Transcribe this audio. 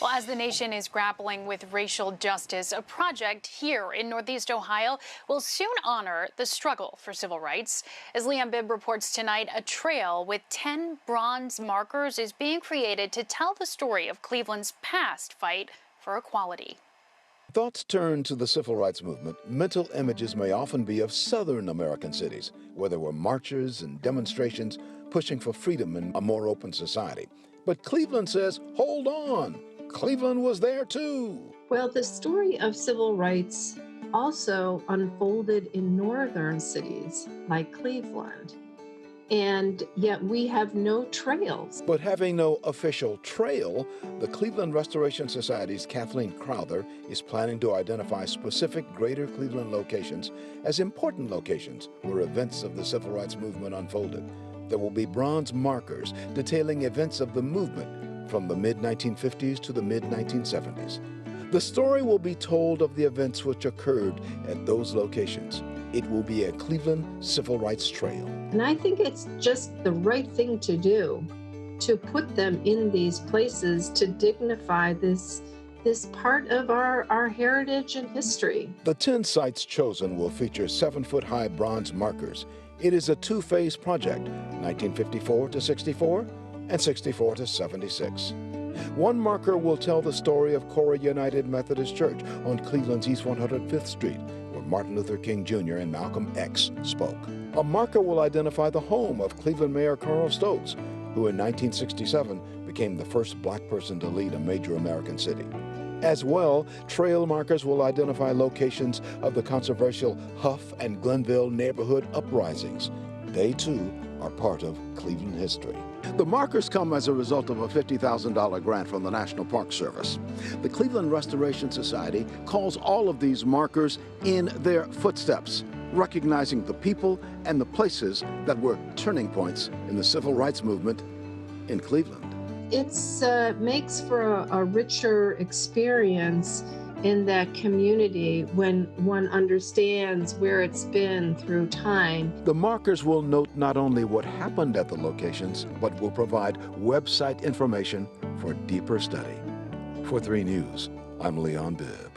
Well, as the nation is grappling with racial justice, a project here in Northeast Ohio will soon honor the struggle for civil rights. As Leon Bibb reports tonight, a trail with 10 bronze markers is being created to tell the story of Cleveland's past fight for equality. Thoughts turn to the civil rights movement. Mental images may often be of Southern American cities, where there were marches and demonstrations pushing for freedom and a more open society. But Cleveland says, hold on, Cleveland was there too. Well, the story of civil rights also unfolded in northern cities like Cleveland. And yet we have no trails. But having no official trail, the Cleveland Restoration Society's Kathleen Crowther is planning to identify specific Greater Cleveland locations as important locations where events of the civil rights movement unfolded. There will be bronze markers detailing events of the movement from the mid-1950s to the mid-1970s. The story will be told of the events which occurred at those locations. It will be a Cleveland Civil Rights Trail. And I think it's just the right thing to do, to put them in these places to dignify this part of our heritage and history. The 10 sites chosen will feature 7-foot-high bronze markers. It is a two-phase project, 1954 to 64 and 64 to 76. One marker will tell the story of Cora United Methodist Church on Cleveland's East 105th Street, where Martin Luther King Jr. and Malcolm X spoke. A marker will identify the home of Cleveland Mayor Carl Stokes, who in 1967 became the first black person to lead a major American city. As well, trail markers will identify locations of the controversial Huff and Glenville neighborhood uprisings. They, too, are part of Cleveland history. The markers come as a result of a $50,000 grant from the National Park Service. The Cleveland Restoration Society calls all of these markers in their footsteps, recognizing the people and the places that were turning points in the civil rights movement in Cleveland. It makes for a richer experience in that community when one understands where it's been through time. The markers will note not only what happened at the locations, but will provide website information for deeper study. For 3 News, I'm Leon Bibb.